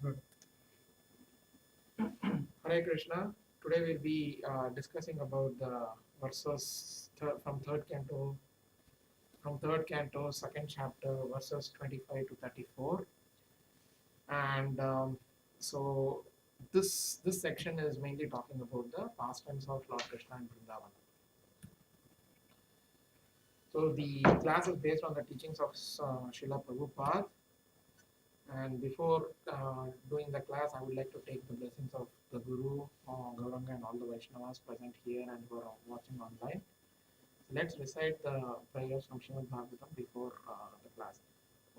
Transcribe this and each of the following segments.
Good. Hare Krishna. Today we'll be discussing about the verses from third canto, second chapter, verses 25 to 34. And so this section is mainly talking about the pastimes of Lord Krishna in Vrindavan. So the class is based on the teachings of Srila Prabhupada. And before doing the class, I would like to take the blessings of the Guru, Gauranga, and all the Vaishnavas present here and who are watching online. Let's recite the prayers from Srimad Bhagavatam before the class.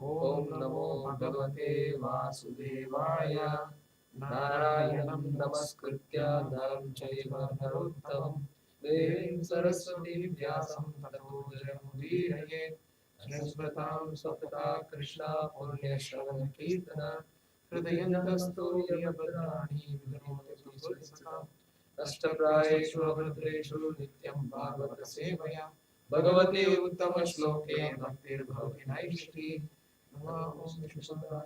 Om Namo Bhagavate Vasudevaya Narayanam Namaskritya Naram Chaiva Narottamam Devim Saraswati Vyasam Tato Jayamudirayet Srisvatam Sapata Krishna Punya Shravana Kirtana Hridayantasto Yabhadrani Vidanote Sursakam Ashtaprayeshu Abhadreshu Nityam Bhagavata Sevaya Bhagavate Uttama Shloke Bhaktir Bhavati Naishti Nama Om Vishnupadaya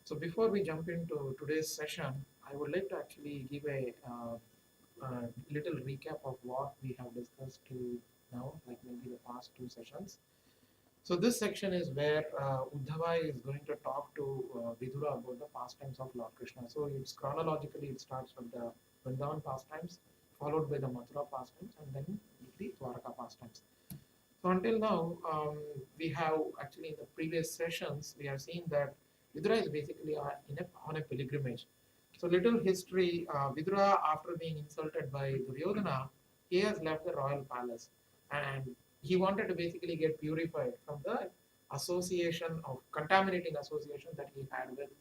So before we jump into today's session, I would like to actually give a little recap of what we have discussed till now, like maybe the past two sessions. So this section is where Uddhava is going to talk to Vidura about the pastimes of Lord Krishna. So it's chronologically, it starts from the Vrindavan pastimes, followed by the Mathura pastimes, and then the Dwaraka pastimes. So until now, we have actually in the previous sessions, we have seen that Vidura is basically on a pilgrimage. So little history, Vidura, after being insulted by Duryodhana, he has left the royal palace and he wanted to basically get purified from the association of contaminating association that he had with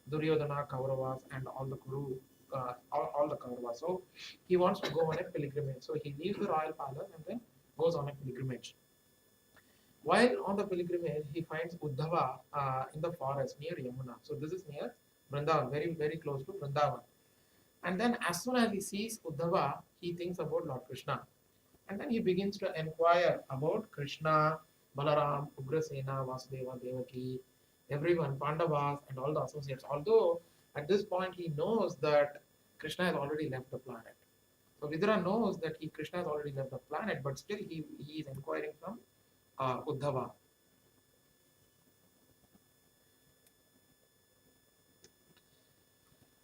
Duryodhana, Kauravas, and all the Kuru, all the Kauravas. So he wants to go on a pilgrimage. So he leaves the royal palace and then goes on a pilgrimage. While on the pilgrimage, he finds Uddhava in the forest near Yamuna. So this is near Vrindavan, very, very close to Vrindavan. And then as soon as he sees Uddhava, he thinks about Lord Krishna. And then he begins to inquire about Krishna, Balaram, Ugrasena, Vasudeva, Devaki, everyone, Pandavas, and all the associates. Although at this point he knows that Krishna has already left the planet. So Vidura knows that Krishna has already left the planet, but still he is inquiring from Uddhava.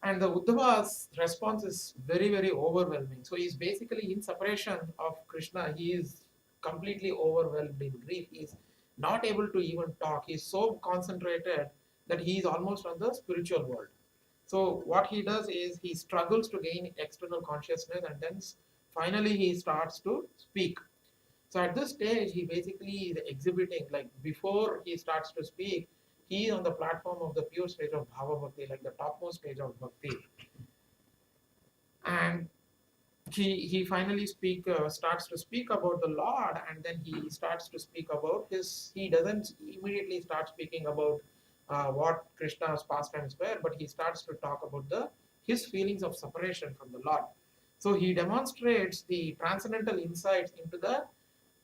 And the Uddhava's response is very, very overwhelming. So he's basically in separation of Krishna. He is completely overwhelmed in grief. He's not able to even talk. He's so concentrated that he is almost on the spiritual world. So what he does is he struggles to gain external consciousness and then finally he starts to speak. So at this stage, he basically is exhibiting, like before he starts to speak, he is on the platform of the pure stage of Bhava Bhakti, like the topmost stage of Bhakti. And he finally starts to speak about the Lord, and then he starts to speak about he doesn't immediately start speaking about what Krishna's pastimes were, but he starts to talk about his feelings of separation from the Lord. So he demonstrates the transcendental insights into the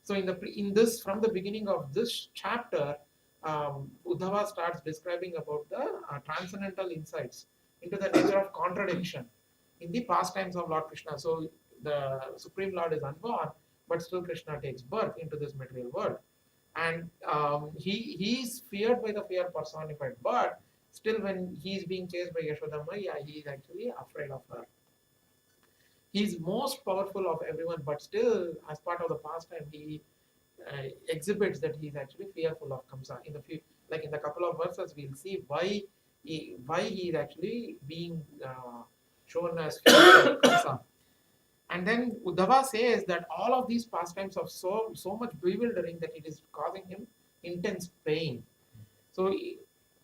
so in this from the beginning of this chapter, Uddhava starts describing about the transcendental insights into the nature of contradiction in the pastimes of Lord Krishna. So the Supreme Lord is unborn, but still Krishna takes birth into this material world, and he is feared by the fear personified. But still, when he is being chased by Yashoda Maya, he is actually afraid of her. He's most powerful of everyone, but still, as part of the pastime, he exhibits that he's actually fearful of Kamsa. Like in the couple of verses, we'll see why he is actually being shown as fearful of Kamsa. And then Uddhava says that all of these pastimes are so much bewildering that it is causing him intense pain. So,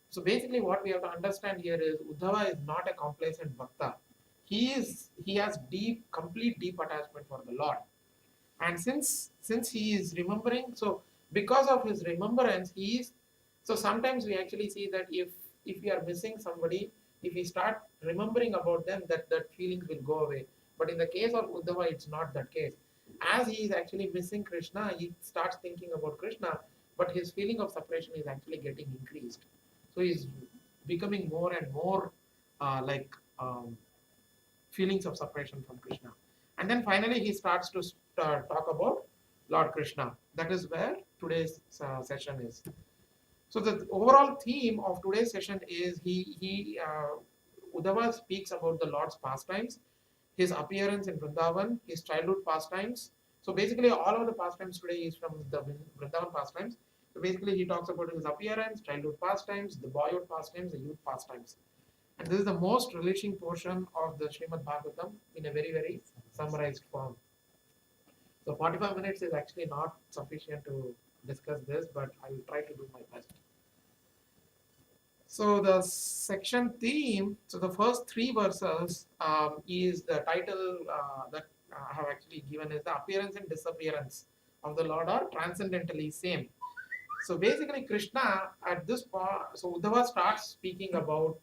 so basically, what we have to understand here is Uddhava is not a complacent bhakta. He has complete deep attachment for the Lord, and since he is remembering, so because of his remembrance, so sometimes we actually see that if we are missing somebody, if we start remembering about them, that feelings will go away. But in the case of Uddhava, it's not that case. As he is actually missing Krishna, he starts thinking about Krishna, but his feeling of separation is actually getting increased. So he's becoming more and more like feelings of separation from Krishna. And then finally, he starts to talk about Lord Krishna. That is where today's session is. So the overall theme of today's session is Uddhava speaks about the Lord's pastimes, his appearance in Vrindavan, his childhood pastimes. So basically, all of the pastimes today is from the Vrindavan pastimes. So basically, he talks about his appearance, childhood pastimes, the boyhood pastimes, the youth pastimes. And this is the most relishing portion of the Srimad Bhagavatam in a very, very summarized form. So 45 minutes is actually not sufficient to discuss this, but I will try to do my best. So the section theme, so the first three verses is the title that I have actually given is the appearance and disappearance of the Lord are transcendently same. So basically Krishna at this point, so Uddhava starts speaking about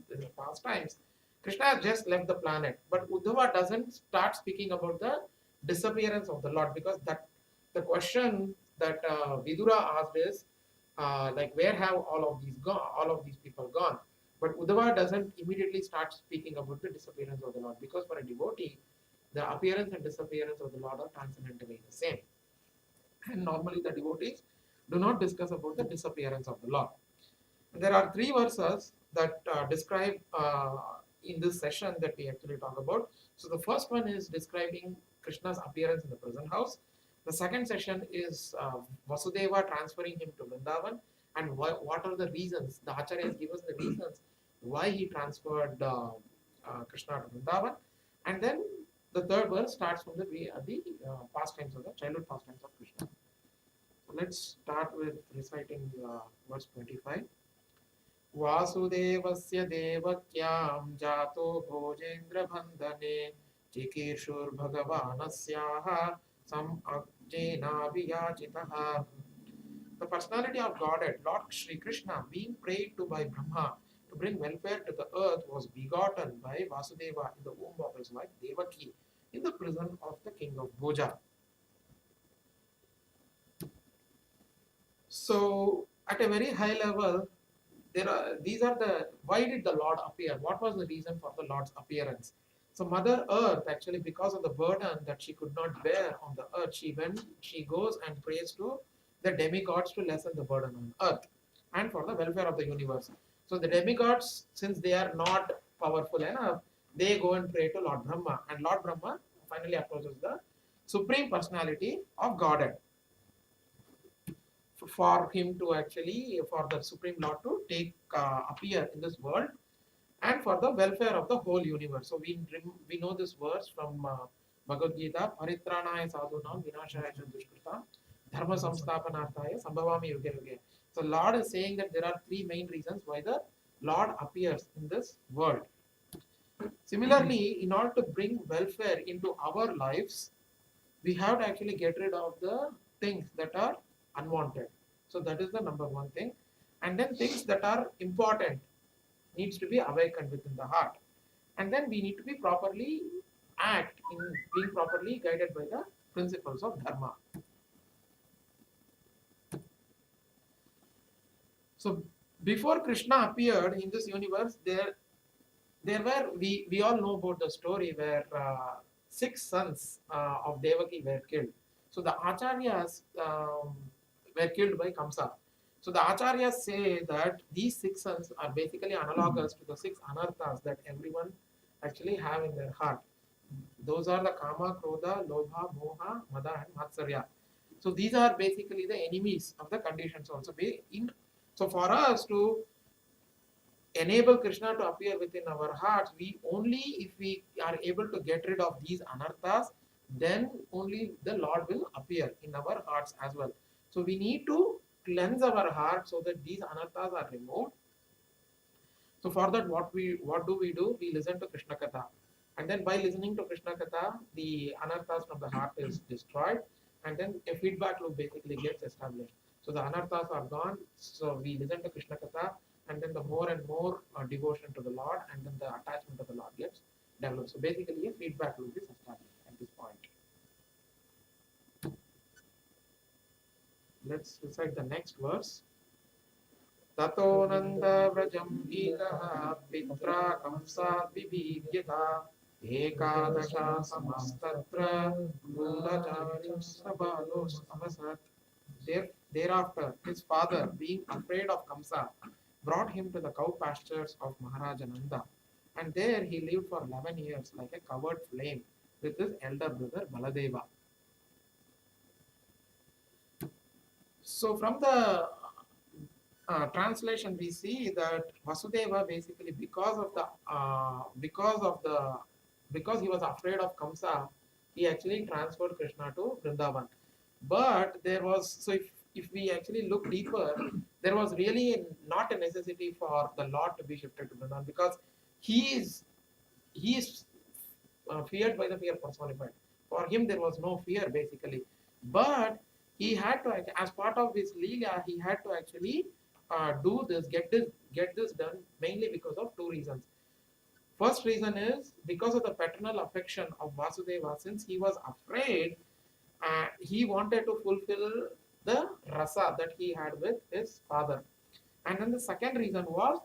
the past times. Krishna has just left the planet, but Uddhava doesn't start speaking about the disappearance of the Lord, because that the question that Vidura asked is like, where have all of these people gone? But Uddhava doesn't immediately start speaking about the disappearance of the Lord, because for a devotee, the appearance and disappearance of the Lord are transcendently the same. And normally the devotees do not discuss about the disappearance of the Lord. And there are three verses that describe in this session that we actually talk about. So the first one is describing Krishna's appearance in the present house. The second session is Vasudeva transferring him to Vrindavan, and what are the reasons. The Acharyas give us the reasons why he transferred Krishna to Vrindavan. And then the third verse starts from the pastimes of the childhood pastimes of Krishna. So let's start with reciting verse 25. वासुदेवस्य देवक्यां जातो भोजेन्द्रबन्धने चिकीर्षुर्भगवानस्याः समअज्ञेनाभियाचितः. The personality of Godhead, Lord Sri Krishna, being prayed to by Brahma to bring welfare to the earth, was begotten by Vasudeva in the womb of his wife Devaki in the prison of the king of Bhoja. So, at a very high level, why did the Lord appear? What was the reason for the Lord's appearance? So Mother Earth, actually, because of the burden that she could not bear on the earth, she goes and prays to the demigods to lessen the burden on earth and for the welfare of the universe. So the demigods, since they are not powerful enough, they go and pray to Lord Brahma, and Lord Brahma finally approaches the supreme personality of Godhead for him to actually, for the Supreme Lord to appear in this world and for the welfare of the whole universe. So we know this verse from Bhagavad Gita, Paritranaya sadhunam vinashaya dushkritam dharma samsthapanarthaya sambhavami yuge yuge. So Lord is saying that there are three main reasons why the Lord appears in this world. Similarly, in order to bring welfare into our lives, we have to actually get rid of the things that are unwanted. So that is the number one thing. And then things that are important needs to be awakened within the heart. And then we need to be properly being properly guided by the principles of dharma. So before Krishna appeared in this universe, there were, we all know about the story where 6 sons of Devaki were killed. So the acharyas were killed by Kamsa. So the acharyas say that these 6 sons are basically analogous to the 6 anarthas that everyone actually have in their heart. Those are the kama, krodha, lobha, moha, mada and matsarya. So these are basically the enemies of the conditions also. So for us to enable Krishna to appear within our hearts, if we are able to get rid of these anarthas, then only the Lord will appear in our hearts as well. So we need to cleanse our heart so that these anarthas are removed. So for that, what do? We listen to Krishna Katha. And then by listening to Krishna Katha, the anarthas from the heart is destroyed, and then a feedback loop basically gets established. So the anarthas are gone, so we listen to Krishna Katha, and then the more and more devotion to the Lord, and then the attachment of the Lord gets develop. So basically a feedback loop is established at this point. Let's recite the next verse. Tato nanda vrajam ikaha pitra kamsa vibhidyata ekadasha samastatra gundachariam sabalos avasat. Thereafter, his father, being afraid of Kamsa, brought him to the cow pastures of Maharaja Nanda, and there he lived for 11 years like a covered flame with his elder brother Baladeva. So from the translation, we see that Vasudeva basically because he was afraid of Kamsa, he actually transferred Krishna to Vrindavan. But there was so if we actually look deeper, there was really not a necessity for the Lord to be shifted to Vrindavan because he is feared by the fear personified. For him, there was no fear basically, but he had to, as part of his leela, he had to actually do this, get this done mainly because of two reasons. First reason is because of the paternal affection of Vasudeva. Since he was afraid, he wanted to fulfill the rasa that he had with his father. And then the second reason was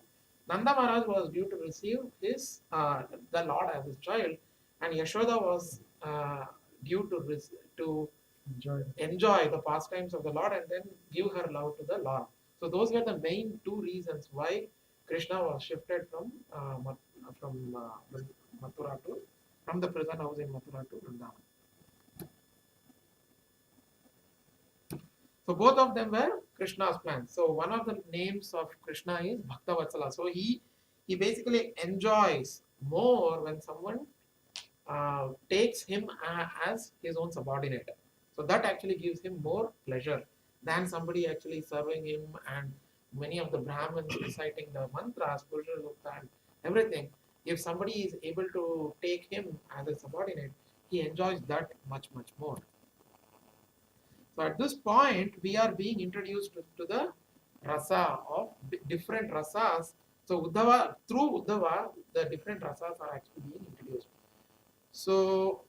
Nanda Maharaj was due to receive his the Lord as his child, and Yashoda was due to enjoy the pastimes of the Lord and then give her love to the Lord. So those were the main two reasons why Krishna was shifted from Mathura to from the prison house in Mathura to Vrindavan. So both of them were Krishna's plans. So one of the names of Krishna is Bhaktavatsala. So he basically enjoys more when someone takes him as his own subordinate. So that actually gives him more pleasure than somebody actually serving him and many of the Brahmins reciting the mantras, Purusha Sukta and everything. If somebody is able to take him as a subordinate, he enjoys that much, much more. So at this point, we are being introduced to the rasa of different rasas. So Uddhava, through Uddhava, the different rasas are actually being introduced. So,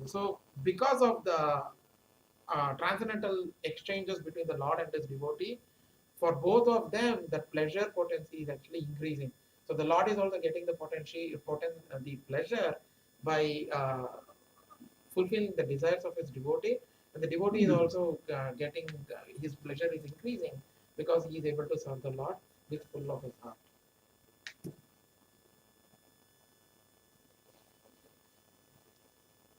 so because of the transcendental exchanges between the Lord and his devotee, for both of them, the pleasure potency is actually increasing. So the Lord is also getting the the pleasure by fulfilling the desires of his devotee, and the devotee is also getting his pleasure is increasing because he is able to serve the Lord with full of his heart.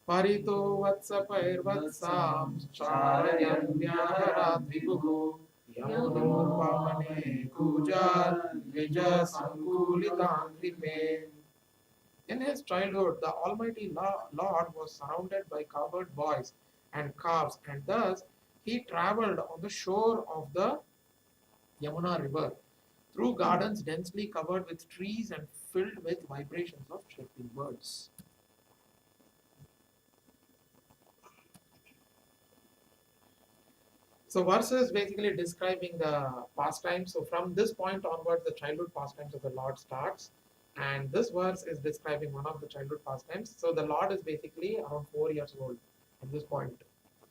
Parito vatsapairvatsam charayan vyaharat vibuhu yamuno pavane kujar vija sankulitan vipe. In his childhood, the Almighty Lord was surrounded by cowherd boys and calves, and thus he traveled on the shore of the Yamuna river through gardens densely covered with trees and filled with vibrations of chirping birds. So verse is basically describing the pastimes. So from this point onwards, the childhood pastimes of the Lord starts. And this verse is describing one of the childhood pastimes. So the Lord is basically around 4 years old at this point.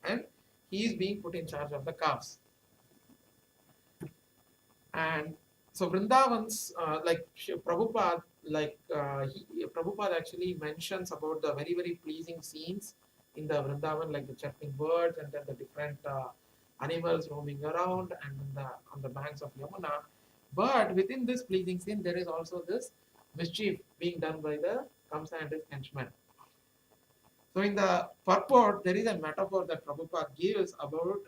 And he is being put in charge of the calves. And so Vrindavan's, Prabhupada, Prabhupada actually mentions about the very, very pleasing scenes in the Vrindavan, like the chirping birds and then the different animals roaming around and on the banks of Yamuna. But within this pleasing scene, there is also this mischief being done by the Kamsa and his henchmen. So in the purport, there is a metaphor that Prabhupada gives about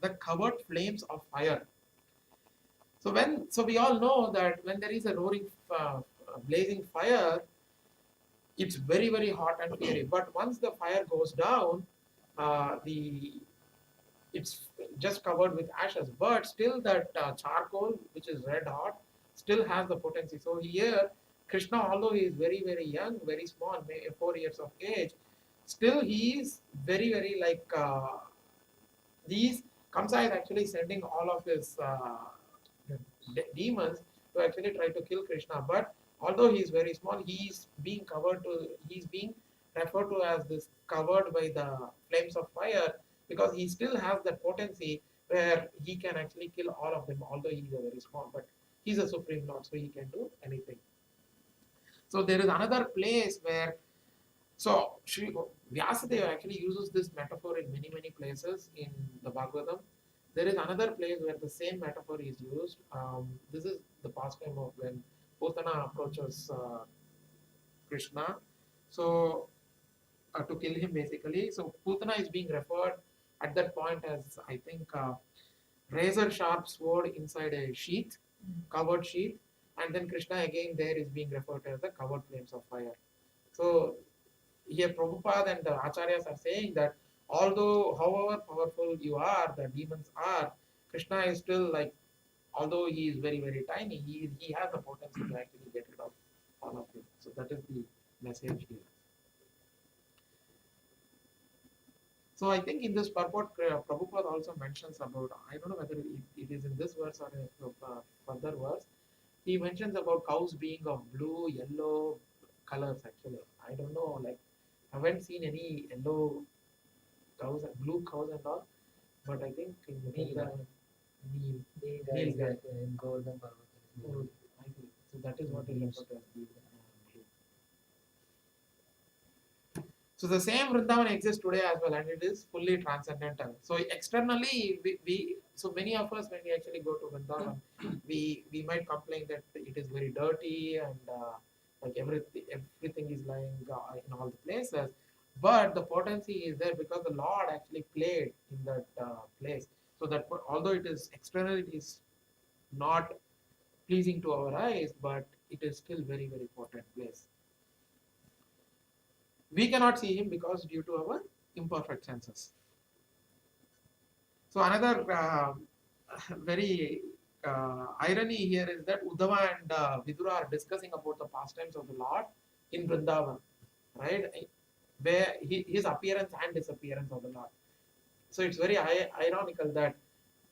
the covered flames of fire. So we all know that when there is a roaring, blazing fire, it's very, very hot and fiery. But once the fire goes down, it's just covered with ashes. But still, that charcoal, which is red hot, still has the potency. So here, Krishna, although he is very, very young, very small, 4 years of age, still he is very, very like these. Kamsa is actually sending all of his demons to actually try to kill Krishna. But although he is very small, he is being referred to as this covered by the flames of fire, because he still has that potency where he can actually kill all of them, although he is a very small, but he's a supreme lord, so he can do anything. So there is another place where, so Sri Vyasadeva actually uses this metaphor in many, many places in the Bhagavatam. There is another place where the same metaphor is used. This is the pastime of when Putana approaches Krishna. So to kill him basically. So Putana is being referred at that point as, I think, razor sharp sword inside a sheath, covered sheath, and then Krishna again there is being referred to as the covered flames of fire. So here Prabhupada and the Acharyas are saying that although however powerful you are, the demons are, Krishna is still like, although he is very, very tiny, he has the potency to actually get rid of all of you. So that is the message here. So I think in this purport, Prabhupada also mentions about, I don't know whether it is in this verse or a further verse, he mentions about cows being of blue, yellow colors actually. I don't know, like, I haven't seen any yellow cows and blue cows and all, but I think in Vrindavan, Neel guy. In Golden Parvat. I think. So that is what he referred to as blue. So the same Vrindavan exists today as well, and it is fully transcendental. So externally, so many of us when we actually go to Vrindavan, we might complain that it is very dirty and like everything is lying in all the places. But the potency is there because the Lord actually played in that place. So that although it is externally it is not pleasing to our eyes, but it is still very, very potent place. We cannot see him because due to our imperfect senses. So another very irony here is that Uddhava and Vidura are discussing about the pastimes of the Lord in Vrindavan, right? Where his appearance and disappearance of the Lord. So it's very ironical that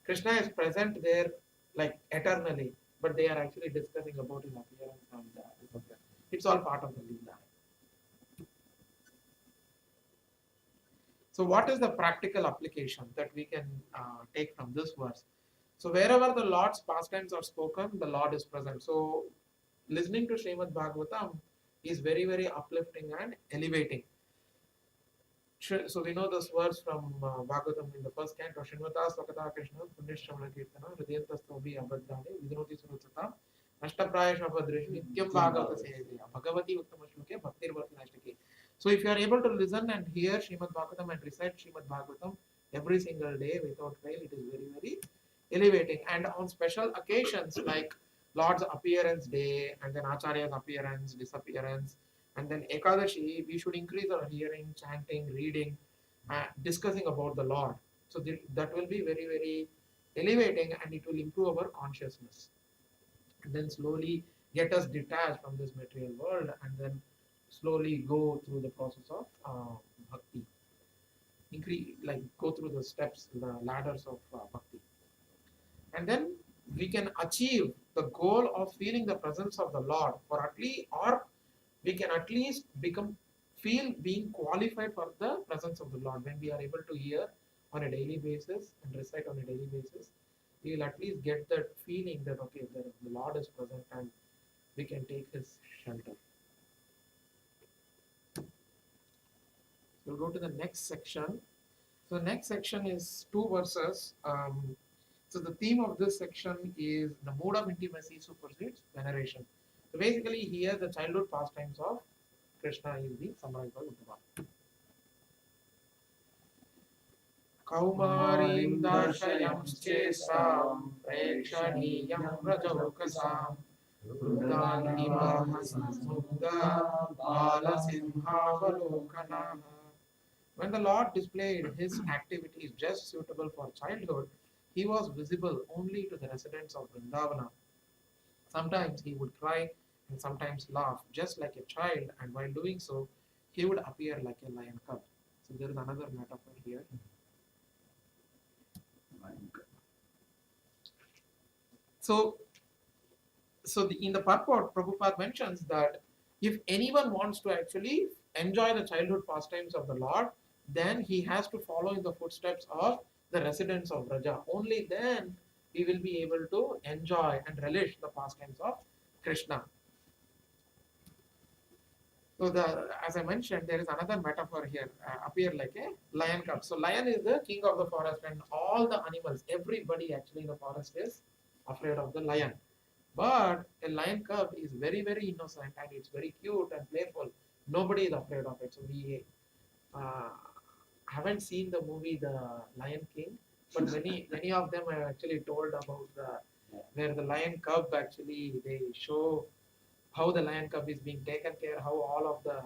Krishna is present there like eternally, but they are actually discussing about his appearance and disappearance. It's all part of the Leela. So what is the practical application that we can take from this verse? So wherever the Lord's pastimes are spoken, the Lord is present. So listening to Srimad Bhagavatam is very, very uplifting and elevating. So we know this verse from Bhagavatam in the first canto, Shinvata Swakata Krishna Punyashramana Kirtana Hridayantastobi Abhadrani Vidnoti Surutsata Nashtapraya Shabhadrish Nityam Bhagavata Seveya Bhagavati Uttamashloke Bhaktir Bhartinashtaki. So if you are able to listen and hear Srimad Bhagavatam and recite Srimad Bhagavatam every single day without fail, it is very, very elevating. And on special occasions like Lord's appearance day and then Acharya's appearance, disappearance, and then Ekadashi, we should increase our hearing, chanting, reading, discussing about the Lord. So that will be very, very elevating and it will improve our consciousness. And then slowly get us detached from this material world and then slowly go through the process of bhakti. Like go through the steps, the ladders of bhakti. And then we can achieve the goal of feeling the presence of the Lord for at least, or we can at least feel being qualified for the presence of the Lord when we are able to hear on a daily basis and recite on a daily basis. We will at least get that feeling that okay, the Lord is present and we can take his shelter. We'll go to the next section. So the next section is 2 verses. So the theme of this section is the mode of intimacy supersedes veneration. So basically here the childhood pastimes of Krishna is being summarized by Uddhava. Kaumarim darshayamschesam prekshaniyam rajaukasam Rudanimahasamsmugda balasimhavalokana. When the Lord displayed his activities just suitable for childhood, he was visible only to the residents of Vrindavana. Sometimes he would cry and sometimes laugh just like a child, and while doing so, he would appear like a lion cub. So there is another metaphor here. So in the purport, Prabhupada mentions that if anyone wants to actually enjoy the childhood pastimes of the Lord, then he has to follow in the footsteps of the residents of Raja. Only then we will be able to enjoy and relish the pastimes of Krishna. So as I mentioned, there is another metaphor here, appear like a lion cub. So lion is the king of the forest, and all the animals, everybody actually in the forest is afraid of the lion. But a lion cub is very, very innocent and it's very cute and playful. Nobody is afraid of it. So we uh, haven't seen the movie The Lion King, but many of them have actually told about where the lion cub actually they show how the lion cub is being taken care, how all of the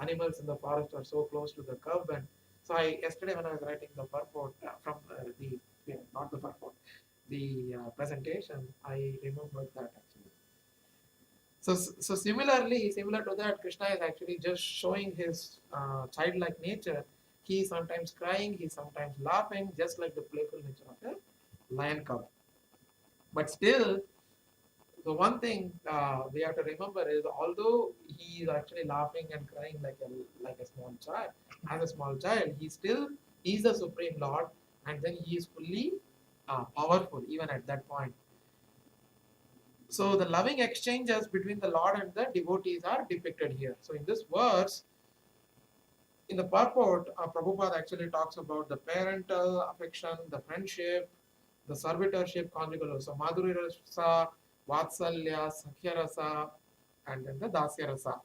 animals in the forest are so close to the cub. And so I yesterday when I was writing the purport from the yeah, not the purport, the presentation, I remembered that actually. So similar to that, Krishna is actually just showing his childlike nature. He is sometimes crying, he is sometimes laughing, just like the playful nature of a lion cub. But still, the one thing we have to remember is, although he is actually laughing and crying like a small child, as a small child, he still is the supreme Lord, and then he is fully powerful even at that point. So the loving exchanges between the Lord and the devotees are depicted here. So in this verse, in the purport, Prabhupada actually talks about the parental affection, the friendship, the servitorship, conjugal rasa. So Madhuri rasa, Vatsalya, Sakhya rasa, and then the Dasya rasa.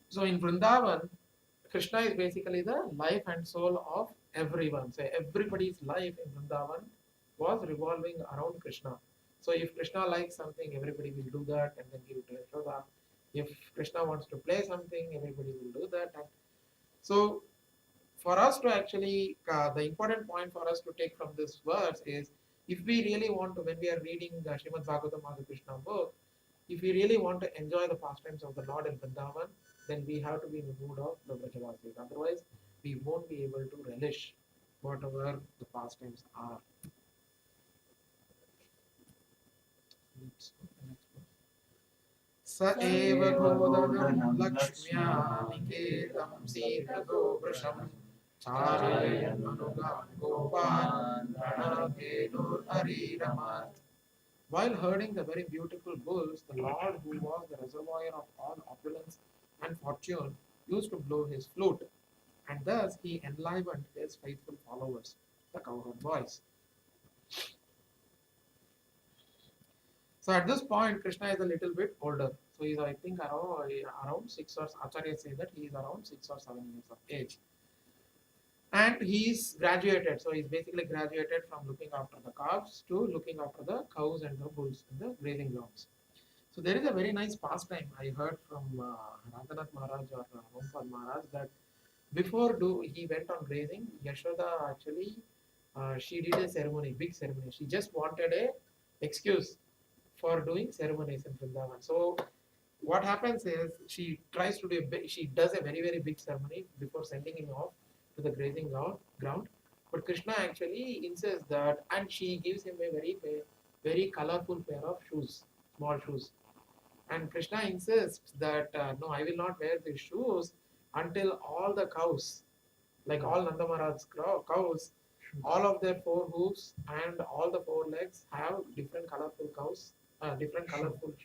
So in Vrindavan, Krishna is basically the life and soul of everyone. So everybody's life in Vrindavan was revolving around Krishna. So if Krishna likes something, everybody will do that and then give it to Yashoda. If Krishna wants to play something, everybody will do that. And so for us to actually, the important point for us to take from this verse is, if we really want to, when we are reading the Srimad Bhagavatam or the Krishna book, if we really want to enjoy the pastimes of the Lord in Vrindavan, then we have to be in the mood of the Vrajavasis. Otherwise, we won't be able to relish whatever the pastimes are. स एव गोदनं लक्ष्म्या निकेतं सीततो वृषं चारयन् अनुगान् गोपान् प्रणवेणुर्हरिरमात्. While herding the very beautiful bulls, the Lord, who was the reservoir of all opulence and fortune, used to blow his flute, and thus he enlivened his faithful followers, the cowherd boys. So at this point, Krishna is a little bit older. So he's, I think, around 6 or Acharya say that he is around 6 or 7 years of age. And he's graduated. So he's basically graduated from looking after the calves to looking after the cows and the bulls in the grazing grounds. So there is a very nice pastime I heard from Radhanath Maharaj or Rompal Maharaj, that before he went on grazing, Yashoda actually she did a ceremony, big ceremony. She just wanted a excuse for doing ceremonies in Vrindavan. So what happens is, she tries to do she does a very very big ceremony before sending him off to the grazing ground. But Krishna actually insists that, and she gives him a very colorful pair of shoes, small shoes. And Krishna insists that no, I will not wear these shoes until all the cows, like all Nanda Maharaj's cows, all of their four hooves and all the four legs have different colorful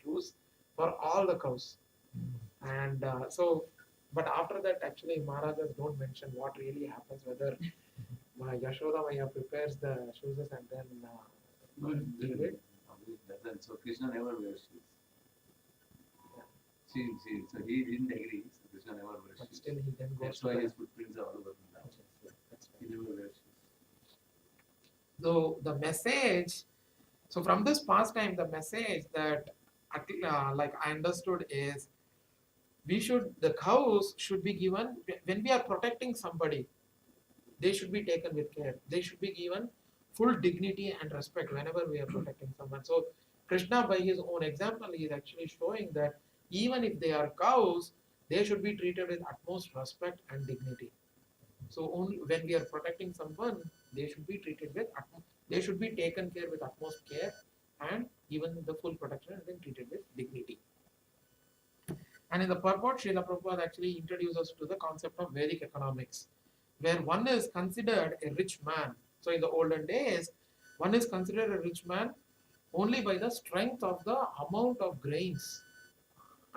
shoes for all the cows. And but after that, actually, Maharajas don't mention what really happens, whether Yashoda Maya prepares the shoes and then No, give it. so Krishna never wears shoes. So he didn't agree. So Krishna never wears But shoes. still, he then goes That's to why the, his footprints are all over the ground. that's He right. never wears shoes. So the message, so from this pastime, the message that like I understood is, the cows should be given, when we are protecting somebody, they should be taken with care. They should be given full dignity and respect whenever we are protecting someone. So Krishna, by his own example, he is actually showing that even if they are cows, they should be treated with utmost respect and dignity. So only when we are protecting someone, they should be treated with they should be taken care with utmost care and given the full protection and then treated with dignity. And in the purport, Srila Prabhupada actually introduces us to the concept of Vedic economics, where one is considered a rich man. So in the olden days, one is considered a rich man only by the strength of the amount of grains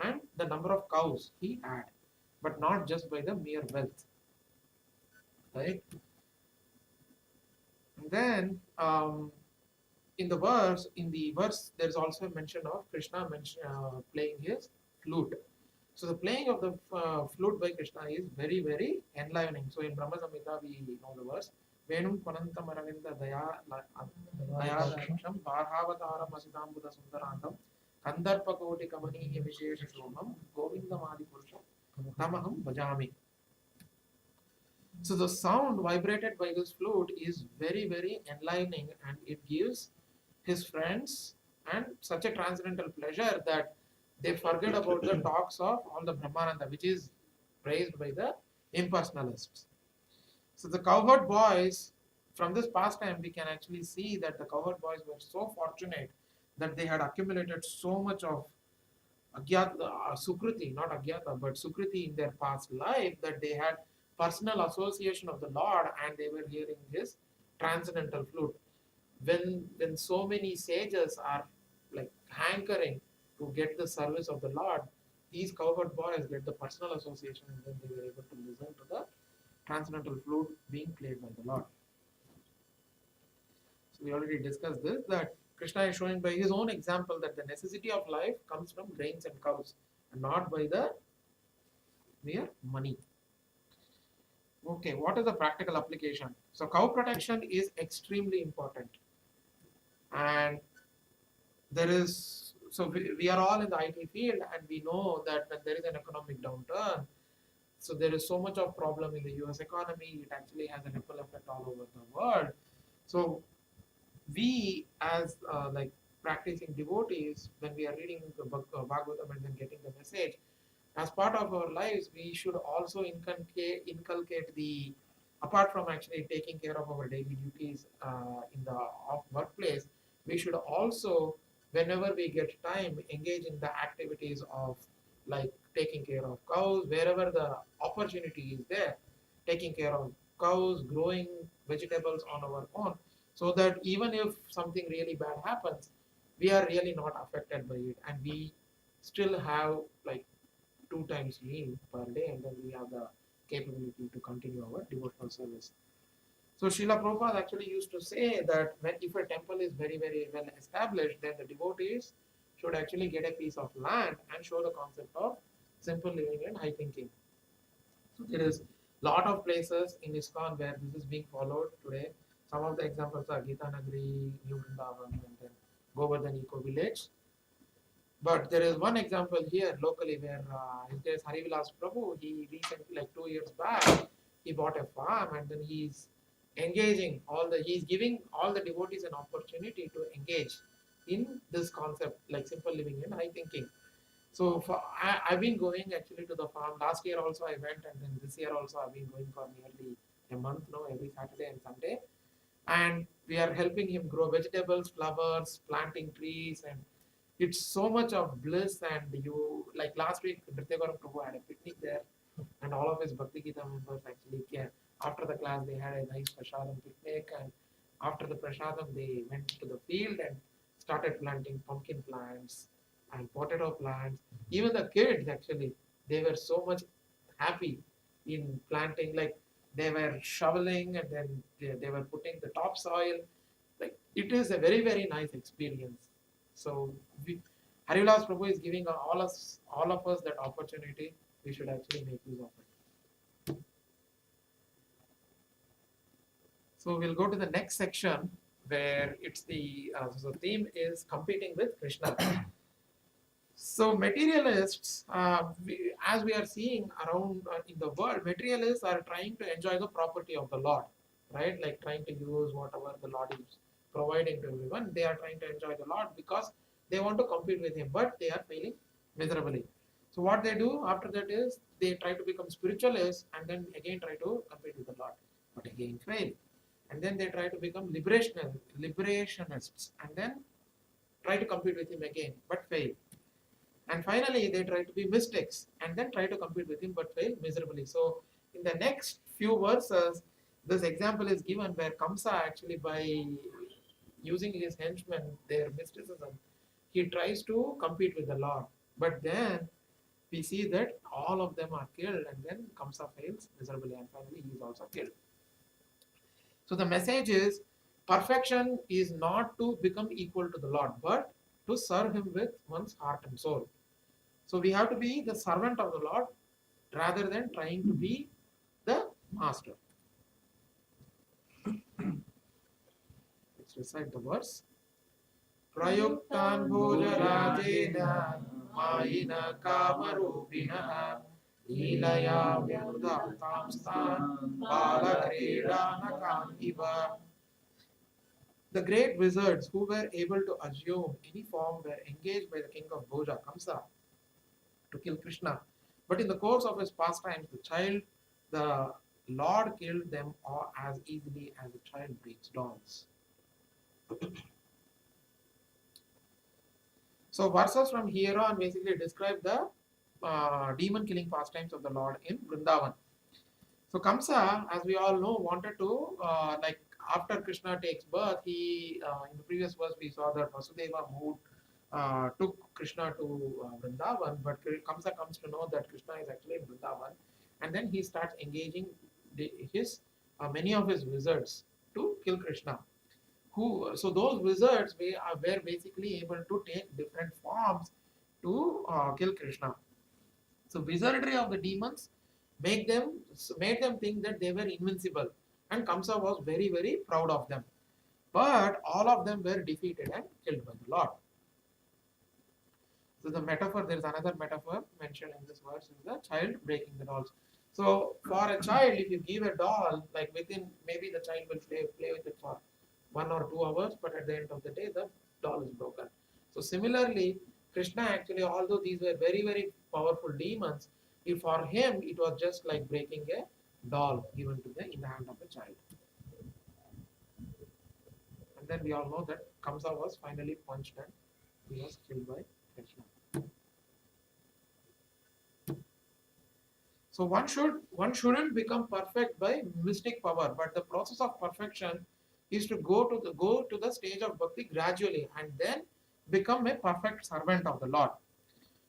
and the number of cows he had, but not just by the mere wealth. Right? And then in the verse, there is also a mention of Krishna playing his flute. So the playing of the flute by Krishna is very, very enlivening. So in Brahma Samhita, we know the verse. Venum Panantam Aravinda Dayadaksham Bharhavataram Asidambuda Sundarantam Kandarpa Koti Kamani Vishesha Shomam Govindam Adi Purusham Tamaham Bhajami. So the sound vibrated by this flute is very, very enlivening, and it gives his friends and such a transcendental pleasure that they forget about the talks of all the Brahmananda, which is praised by the impersonalists. So the cowherd boys, from this pastime, we can actually see that the cowherd boys were so fortunate that they had accumulated so much of Agyata, Sukriti, not Agyata, but Sukriti in their past life, that they had personal association of the Lord and they were hearing his transcendental flute. When so many sages are like hankering to get the service of the Lord, these cowherd boys get the personal association and then they were able to listen to the transcendental flute being played by the Lord. So we already discussed this, that Krishna is showing by his own example that the necessity of life comes from grains and cows and not by the mere money. Okay, what is the practical application? So cow protection is extremely important. And there is, so we are all in the IT field and we know that when there is an economic downturn, so there is so much of problem in the US economy, it actually has a ripple effect all over the world. So we as like practicing devotees, when we are reading the Bhagavatam and then getting the message, as part of our lives, we should also inculcate the, apart from actually taking care of our daily duties in the workplace, we should also, whenever we get time, engage in the activities of like taking care of cows, wherever the opportunity is there, taking care of cows, growing vegetables on our own, so that even if something really bad happens, we are really not affected by it and we still have like 2 times meal per day, and then we have the capability to continue our devotional service. So Srila Prabhupada actually used to say that when, if a temple is very, very well established, then the devotees should actually get a piece of land and show the concept of simple living and high thinking. So there is lot of places in ISKCON where this is being followed today. Some of the examples are Gita Nagari, New Vrindavan, and then Govardhan Eco Village. But there is one example here locally where his name is Harivilas Prabhu. He recently, like 2 years back, he bought a farm and then he's he's giving all the devotees an opportunity to engage in this concept, like simple living and high thinking. So I've been going actually to the farm. Last year also I went, and then this year also I've been going for nearly a month now, every Saturday and Sunday. And we are helping him grow vegetables, flowers, planting trees, and it's so much of bliss. And you, like last week, Nrityagoram Prabhu had a picnic there, and all of his Bhakti Gita members actually came. After the class, they had a nice prasadam picnic, and after the prasadam, they went to the field and started planting pumpkin plants and potato plants. Even the kids actually, they were so much happy in planting. Like they were shoveling and then they were putting the topsoil. Like it is a very, very nice experience. So Harivilas Prabhu is giving all of us that opportunity. We should actually make use of it. So we'll go to the next section where it's the theme is competing with Krishna. So materialists, as we are seeing around in the world, materialists are trying to enjoy the property of the Lord, right? Like trying to use whatever the Lord is providing to everyone. They are trying to enjoy the Lord because they want to compete with Him, but they are failing miserably. So what they do after that is they try to become spiritualists and then again try to compete with the Lord, but again fail. And then they try to become liberationists and then try to compete with him again, but fail. And finally, they try to be mystics and then try to compete with him, but fail miserably. So in the next few verses, this example is given where Kamsa actually, by using his henchmen, their mysticism, he tries to compete with the Lord. But then we see that all of them are killed, and then Kamsa fails miserably, and finally he is also killed. So the message is perfection is not to become equal to the Lord, but to serve him with one's heart and soul. So we have to be the servant of the Lord rather than trying to be the master. Let's recite the verse. Prayuktan bhojarajena mayina kamarupinaha Leelaya vyudhatamstan balakridanakan iva. The great wizards who were able to assume any form were engaged by the king of Bhoja, Kamsa, to kill Krishna. But in the course of his pastimes, the Lord killed them all as easily as a child breaks dolls. So verses from here on basically describe the demon killing pastimes of the Lord in Vrindavan. So Kamsa, as we all know, wanted to like after Krishna takes birth, he in the previous verse we saw that Vasudeva moved took Krishna to Vrindavan, but Kamsa comes to know that Krishna is actually in Vrindavan, and then he starts engaging his many of his wizards to kill Krishna. So those wizards were basically able to take different forms to kill Krishna. So wizardry of the demons make them made them think that they were invincible, and Kamsa was very very proud of them. But all of them were defeated and killed by the Lord. So the metaphor, there is another metaphor mentioned in this verse is the child breaking the dolls. So for a child, if you give a doll, like within maybe the child will play with it for 1 or 2 hours, but at the end of the day, the doll is broken. So similarly, Krishna actually, although these were very very powerful demons, if for him it was just like breaking a doll given to in the hand of a child. And then we all know that Kamsa was finally punched and he was killed by Krishna. So one shouldn't become perfect by mystic power, but the process of perfection is to go to the stage of bhakti gradually and then become a perfect servant of the Lord.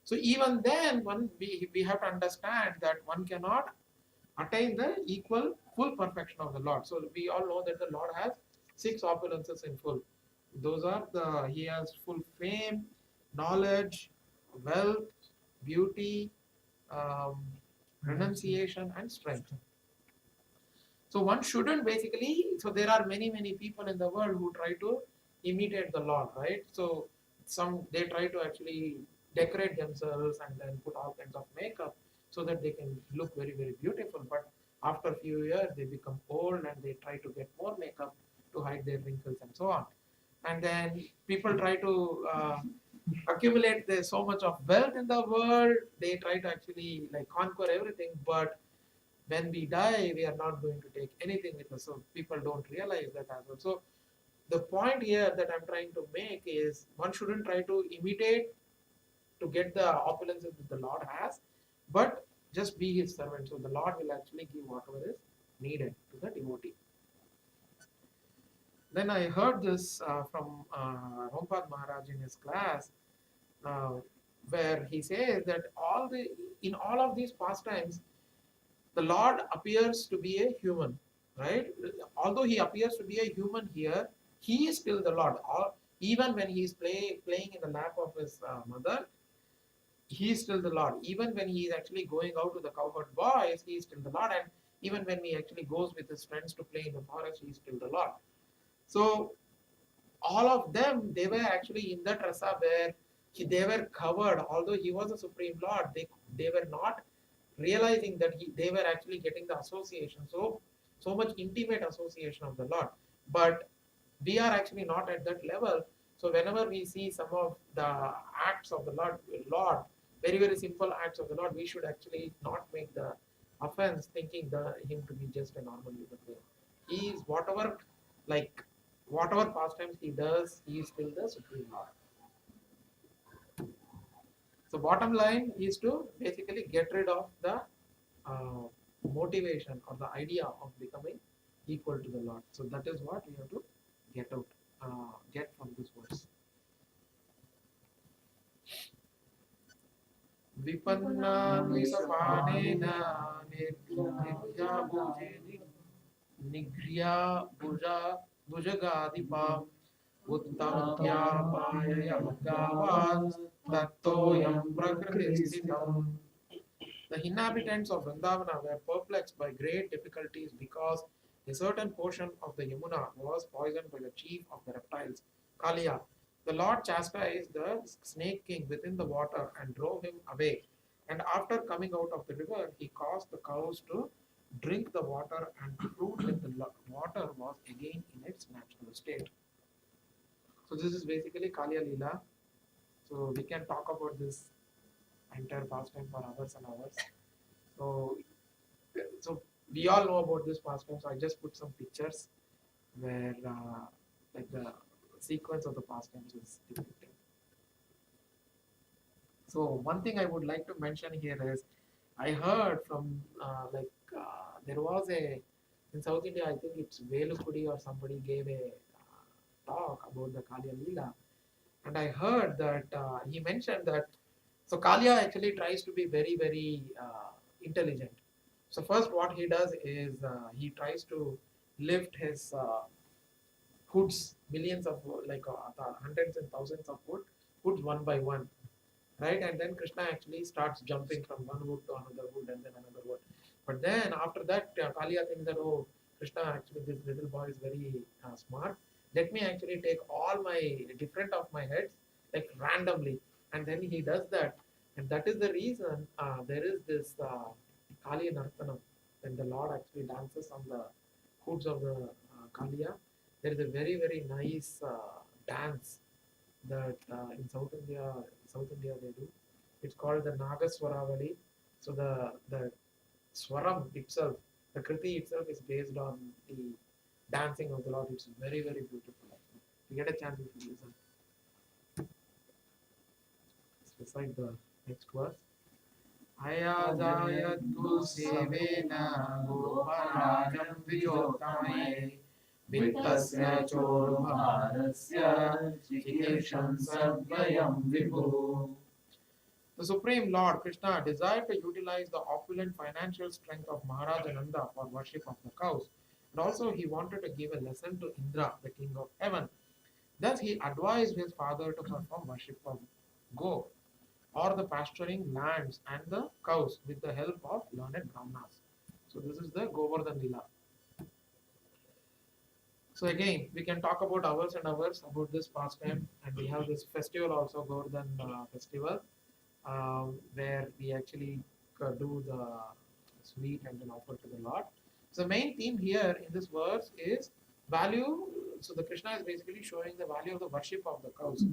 So even then we have to understand that one cannot attain the equal full perfection of the Lord. So we all know that the Lord has 6 opulences in full. Those are he has full fame, knowledge, wealth, beauty, um, renunciation and strength. So one shouldn't basically, so there are many people in the world who try to imitate the Lord, right? So they try to actually decorate themselves and then put all kinds of makeup so that they can look very very beautiful. But after a few years they become old and they try to get more makeup to hide their wrinkles and so on. And then people try to accumulate so much of wealth in the world. They try to actually like conquer everything, but when we die, we are not going to take anything with us. So people don't realize that as well. So the point here that I'm trying to make is one shouldn't try to imitate to get the opulences that the Lord has, but just be his servant. So the Lord will actually give whatever is needed to the devotee. Then I heard this from Rompad Maharaj in his class, uh, where he says that in all of these pastimes, the Lord appears to be a human, right? Although he appears to be a human here, he is still the Lord. Even when he is playing in the lap of his mother, he is still the Lord. Even when he is actually going out to the cowherd boys, he is still the Lord. And even when he actually goes with his friends to play in the forest, he is still the Lord. So all of them, they were actually in that rasa where they were covered. Although he was the Supreme Lord, they were not realizing that they were actually getting the association, so much intimate association of the Lord. But we are actually not at that level. So whenever we see some of the acts of the Lord, very, very simple acts of the Lord, we should actually not make the offense thinking him to be just a normal human being. He is whatever pastimes he does, he is still the Supreme Lord. So bottom line is to basically get rid of the uh, motivation or the idea of becoming equal to the Lord. So that is what we have to get from this verse. Vipanna visapanena nirya bhujeni nigriya bhujagadipam uttamtyapayaya bhagavan tattoyam prakriti. The inhabitants of Vrindavana were perplexed by great difficulties because a certain portion of the Yamuna was poisoned by the chief of the reptiles, Kaliya. The Lord chastised the snake king within the water and drove him away. And after coming out of the river, he caused the cows to drink the water and proved that the water was again in its natural state. So this is basically Kaliya Leela. So we can talk about this entire pastime for hours and hours. So, so we all know about this pastime. So I just put some pictures where like the sequence of the pastimes is depicted. So one thing I would like to mention here is I heard from there was a in South India, I think it's Velukudi or somebody gave a talk about the Kalya Leela, and I heard that he mentioned that so Kalya actually tries to be very, very intelligent. So first, what he does is he tries to lift his hoods, millions of hundreds and thousands of hoods one by one, right? And then Krishna actually starts jumping from one wood to another wood and then another wood. But then after that, Kaliya thinks that, oh, Krishna, actually this little boy is very smart. Let me actually take all my different of my heads like randomly, and then he does that, and that is the reason there is this Kaliya Nartanam when the Lord actually dances on the hoods of the Kaliya. There is a very, very nice dance that in South India they do. It's called the Nagaswaravali. So the swaram itself, the kriti itself is based on the dancing of the Lord. It's very, very beautiful. If you get a chance, you should listen. Let's recite the next verse. Ayajayadgu sevena goparajam vijotame vittasya chorubharasya chikirsham sadvayam vibhu. The Supreme Lord Krishna desired to utilize the opulent financial strength of Maharaja Nanda for worship of the cows, and also he wanted to give a lesson to Indra, the king of heaven. Thus he advised his father to perform worship of Go, or the pasturing lands and the cows with the help of learned Brahmanas. So this is the Govardhan Lila. So again, we can talk about hours and hours about this pastime, and we have this festival also, Govardhan festival, where we actually do the sweet and then offer to the Lord. So the main theme here in this verse is value. So the Krishna is basically showing the value of the worship of the cows.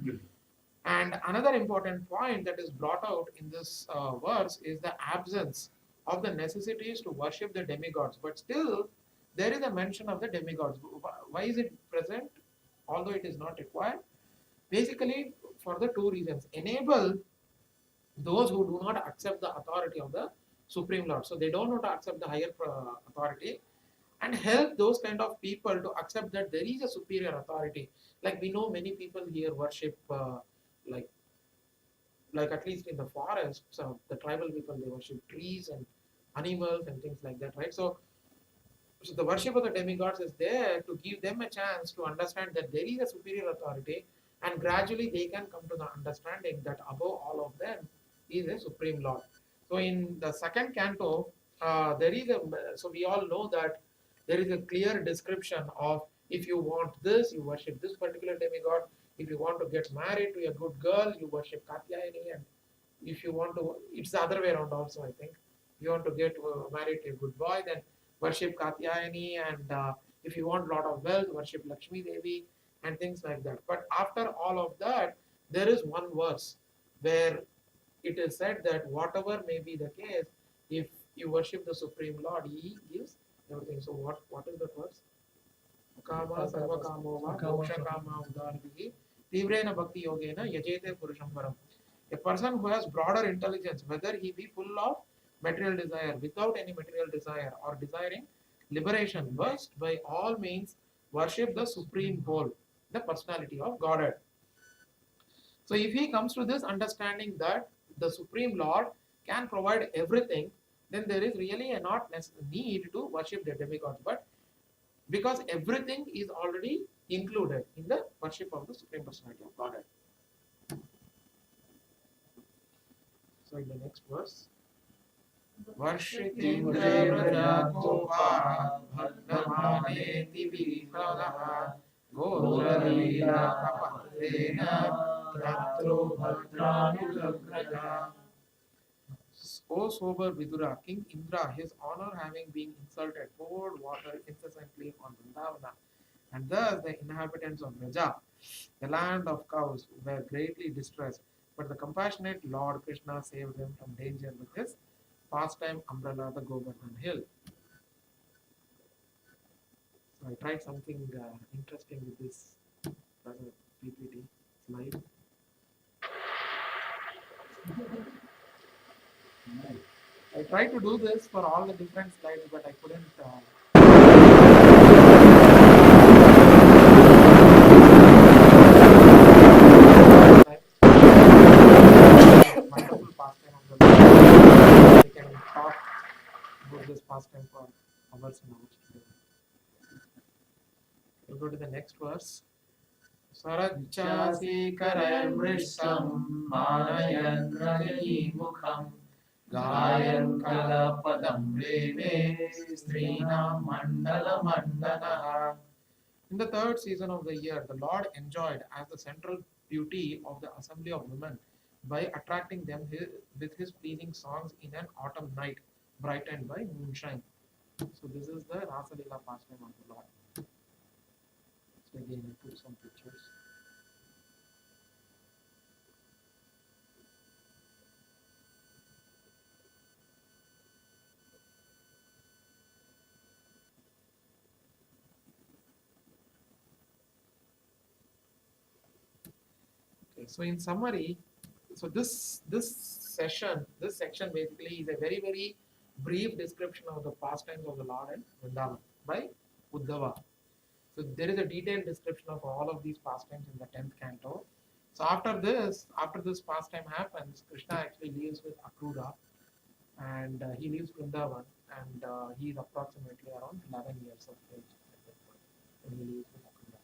And another important point that is brought out in this verse is the absence of the necessities to worship the demigods. But still, there is a mention of the demigods. Why is it present? Although it is not required. Basically, for the two reasons. Enable those who do not accept the authority of the Supreme Lord. So they don't want to accept the higher authority, and help those kind of people to accept that there is a superior authority. Like we know many people here worship like like at least in the forest, so the tribal people they worship trees and animals and things like that, right? So the worship of the demigods is there to give them a chance to understand that there is a superior authority, and gradually they can come to the understanding that above all of them is a supreme Lord. So in the second canto, there is a so we all know that there is a clear description of if you want this, you worship this particular demigod. If you want to get married to a good girl, you worship Katyayani, and if you want to, it's the other way around also. I think if you want to get married to a good boy, then worship Katyayani, and if you want a lot of wealth, worship Lakshmi Devi and things like that. But after all of that, there is one verse where it is said that whatever may be the case, if you worship the Supreme Lord, He gives everything. So what is the verse? Kama sarva kamo va moksha kama udarvihi tivrena bhakti yogena yajete purusham param. A person who has broader intelligence, whether he be full of material desire, without any material desire, or desiring liberation, must by all means worship the Supreme Whole, the personality of Godhead. So if he comes to this understanding that the Supreme Lord can provide everything, then there is really a not need to worship the demigods, but because everything is already included in the worship of the Supreme Personality of Godhead. So in the next verse, Varshitindra Vrajakopa Bhagdamaneti Vipradaha Gotralila Kapatrena Tatro Bhadranugraha. O sober Vidura, King Indra, his honor having been insulted, poured water incessantly on Vrindavana, and thus the inhabitants of Vraja, the land of cows, were greatly distressed. But the compassionate Lord Krishna saved them from danger with his pastime umbrella, the Govardhan hill. So I tried something interesting with this PPT slide. I tried to do this for all the different slides, but I couldn't. Wonderful pastime of the Lord. We can talk about this pastime for hours and hours together. We'll go to the next verse. Sarachasi karayamrishtam manayan rajani mukham gayan kalapadam reve strinam mandala mandanaha. In the third season of the year, the Lord enjoyed as the central beauty of the assembly of women by attracting them with his pleasing songs in an autumn night, brightened by moonshine. So this is the Rasa Leela pastime of the Lord. So again, I put some pictures. Okay, so in summary, so this section basically is a very brief description of the pastimes of the Lord and Vrindavan by Uddhava. So there is a detailed description of all of these pastimes in the 10th canto. So after this pastime happens, Krishna actually lives with Akrura, and he leaves Vrindavan, and he is approximately around 11 years of age at that point when he leaves with Akrura.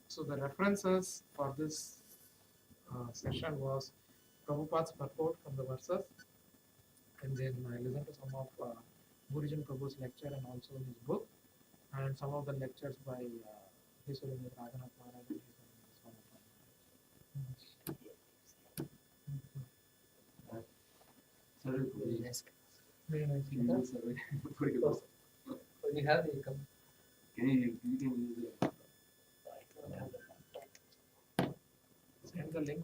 So the references for this session was Prabhupada's purport from the verses, and then I listened to some of Gurujan Prabhu's lecture and also his book, and some of the lectures by His Holiness Raghunath Maharaj and His Holiness Swamitha Maharaj. Sorry, Very nice. can you use it? When you have the income. Can you can use it? Send the link.